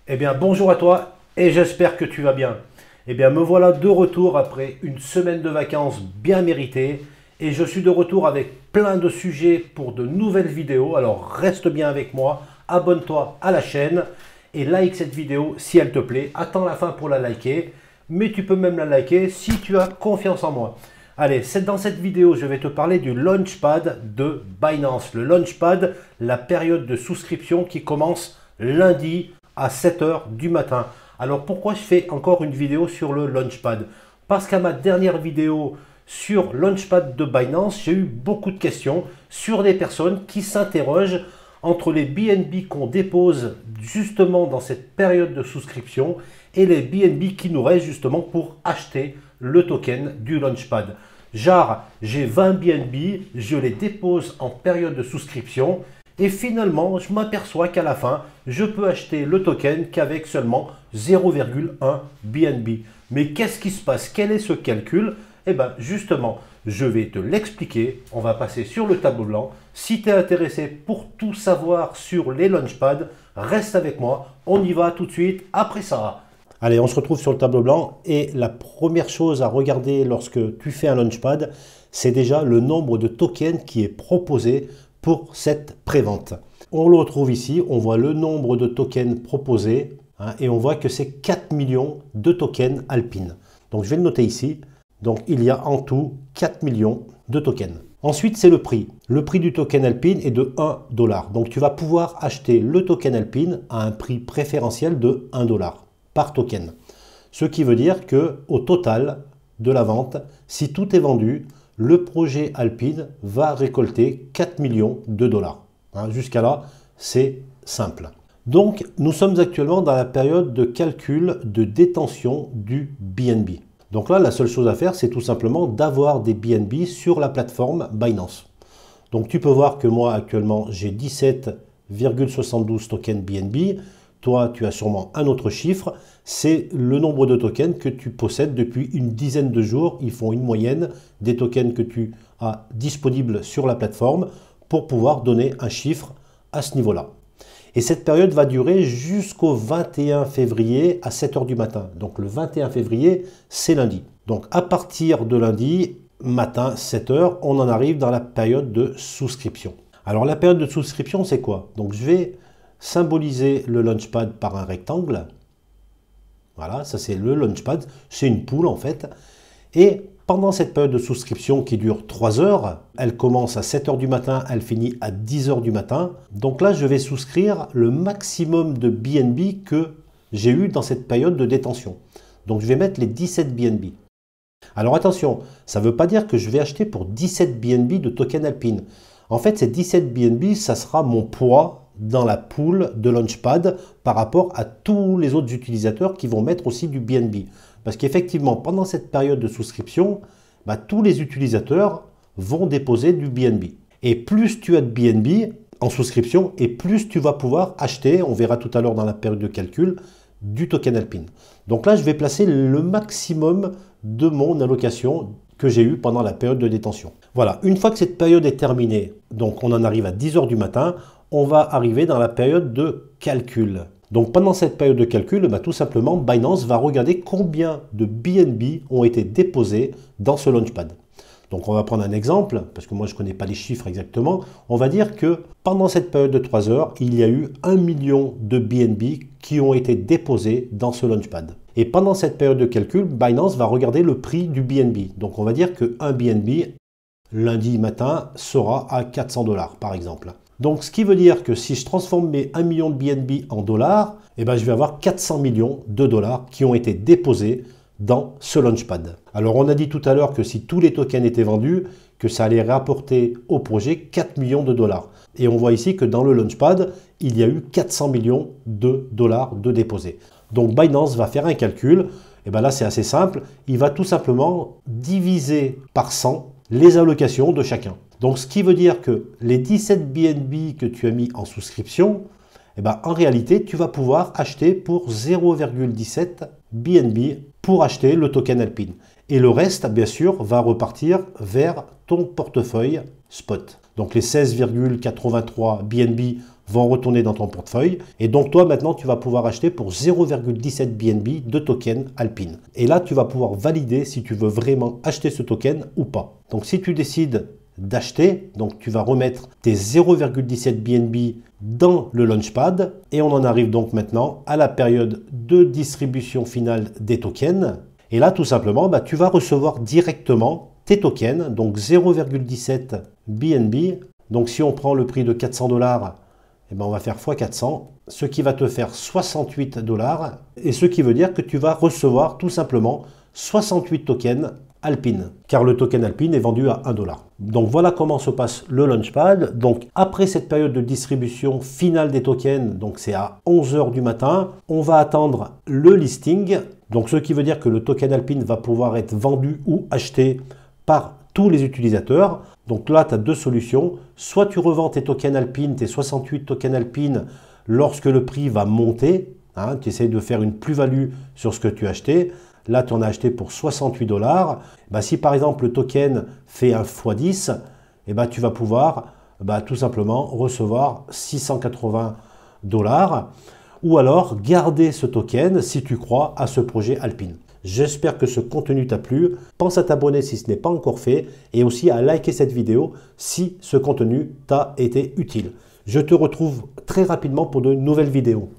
Eh bien, bonjour à toi et j'espère que tu vas bien. Eh bien, me voilà de retour après une semaine de vacances bien méritée et je suis de retour avec plein de sujets pour de nouvelles vidéos. Alors, reste bien avec moi, abonne-toi à la chaîne et like cette vidéo si elle te plaît. Attends la fin pour la liker, mais tu peux même la liker si tu as confiance en moi. Allez, dans cette vidéo, je vais te parler du Launchpad de Binance. Le Launchpad, la période de souscription qui commence lundi à 7 heures du matin. Alors pourquoi je fais encore une vidéo sur le Launchpad? Parce qu'à ma dernière vidéo sur Launchpad de Binance, j'ai eu beaucoup de questions sur des personnes qui s'interrogent entre les BNB qu'on dépose justement dans cette période de souscription et les BNB qui nous restent justement pour acheter le token du Launchpad. Genre, j'ai 20 BNB, je les dépose en période de souscription et finalement, je m'aperçois qu'à la fin, je peux acheter le token qu'avec seulement 0,1 BNB. Mais qu'est-ce qui se passe? Quel est ce calcul? Eh bien, justement, je vais te l'expliquer. On va passer sur le tableau blanc. Si tu es intéressé pour tout savoir sur les Launchpads, reste avec moi. On y va tout de suite après ça. Allez, on se retrouve sur le tableau blanc et la première chose à regarder lorsque tu fais un Launchpad, c'est déjà le nombre de tokens qui est proposé pour cette prévente. On le retrouve ici, on voit le nombre de tokens proposés et on voit que c'est 4 millions de tokens Alpine. Donc je vais le noter ici. Donc il y a en tout 4 millions de tokens. Ensuite, c'est le prix. Le prix du token Alpine est de 1 $. Donc tu vas pouvoir acheter le token Alpine à un prix préférentiel de 1 $ par token. Ce qui veut dire que au total de la vente, si tout est vendu, le projet Alpine va récolter 4 millions de dollars. Jusqu'à là, c'est simple. Donc, nous sommes actuellement dans la période de calcul de détention du BNB. Donc là, la seule chose à faire, c'est tout simplement d'avoir des BNB sur la plateforme Binance. Donc, tu peux voir que moi, actuellement, j'ai 17,72 tokens BNB. Toi, tu as sûrement un autre chiffre, c'est le nombre de tokens que tu possèdes depuis une dizaine de jours. Ils font une moyenne des tokens que tu as disponibles sur la plateforme pour pouvoir donner un chiffre à ce niveau-là. Et cette période va durer jusqu'au 21 février à 7 heures du matin. Donc le 21 février, c'est lundi. Donc à partir de lundi matin, 7 heures, on en arrive dans la période de souscription. Alors la période de souscription, c'est quoi? Donc je vais symboliser le Launchpad par un rectangle. Voilà, ça c'est le Launchpad, c'est une poule en fait. Et pendant cette période de souscription qui dure 3 heures, elle commence à 7 heures du matin, elle finit à 10 heures du matin. Donc là, je vais souscrire le maximum de BNB que j'ai eu dans cette période de détention. Donc je vais mettre les 17 BNB. Alors attention, ça ne veut pas dire que je vais acheter pour 17 BNB de token Alpine. En fait, ces 17 BNB, ça sera mon poids dans la pool de Launchpad par rapport à tous les autres utilisateurs qui vont mettre aussi du BNB. Parce qu'effectivement, pendant cette période de souscription, tous les utilisateurs vont déposer du BNB. Et plus tu as de BNB en souscription, et plus tu vas pouvoir acheter, on verra tout à l'heure dans la période de calcul, du token Alpine. Donc là, je vais placer le maximum de mon allocation que j'ai eu pendant la période de détention. Voilà, une fois que cette période est terminée, donc on en arrive à 10 heures du matin, on va arriver dans la période de calcul. Donc pendant cette période de calcul, tout simplement, Binance va regarder combien de BNB ont été déposés dans ce Launchpad. Donc on va prendre un exemple, parce que moi je ne connais pas les chiffres exactement. On va dire que pendant cette période de 3 heures, il y a eu 1 million de BNB qui ont été déposés dans ce Launchpad. Et pendant cette période de calcul, Binance va regarder le prix du BNB. Donc on va dire que 1 BNB, lundi matin, sera à 400 $, par exemple. Donc, ce qui veut dire que si je transforme mes 1 million de BNB en dollars, je vais avoir 400 millions de dollars qui ont été déposés dans ce Launchpad. Alors, on a dit tout à l'heure que si tous les tokens étaient vendus, que ça allait rapporter au projet 4 millions de dollars. Et on voit ici que dans le Launchpad, il y a eu 400 millions de dollars de déposés. Donc, Binance va faire un calcul. Et là, c'est assez simple. Il va tout simplement diviser par 100 les allocations de chacun. Donc, ce qui veut dire que les 17 BNB que tu as mis en souscription, en réalité, tu vas pouvoir acheter pour 0,17 BNB pour acheter le token Alpine. Et le reste, bien sûr, va repartir vers ton portefeuille spot. Donc, les 16,83 BNB vont retourner dans ton portefeuille. Et donc toi maintenant tu vas pouvoir acheter pour 0,17 BNB de token Alpine. Et là tu vas pouvoir valider si tu veux vraiment acheter ce token ou pas. Donc si tu décides d'acheter, donc tu vas remettre tes 0,17 BNB dans le Launchpad. Et on en arrive donc maintenant à la période de distribution finale des tokens. Et là tout simplement tu vas recevoir directement tes tokens, donc 0,17 BNB. Donc si on prend le prix de 400 $, eh ben on va faire x 400, ce qui va te faire 68 $. Et ce qui veut dire que tu vas recevoir tout simplement 68 tokens Alpine, car le token Alpine est vendu à 1 $. Donc voilà comment se passe le Launchpad. Donc après cette période de distribution finale des tokens, donc c'est à 11 h du matin, on va attendre le listing. Donc ce qui veut dire que le token Alpine va pouvoir être vendu ou acheté par tous les utilisateurs. Donc là, tu as deux solutions. Soit tu revends tes tokens Alpine, tes 68 tokens Alpine, lorsque le prix va monter. Tu essaies de faire une plus-value sur ce que tu as acheté. Là, tu en as acheté pour 68 $. Si par exemple le token fait un x10, tu vas pouvoir tout simplement recevoir 680 $. Ou alors garder ce token si tu crois à ce projet Alpine. J'espère que ce contenu t'a plu. Pense à t'abonner si ce n'est pas encore fait et aussi à liker cette vidéo si ce contenu t'a été utile. Je te retrouve très rapidement pour de nouvelles vidéos.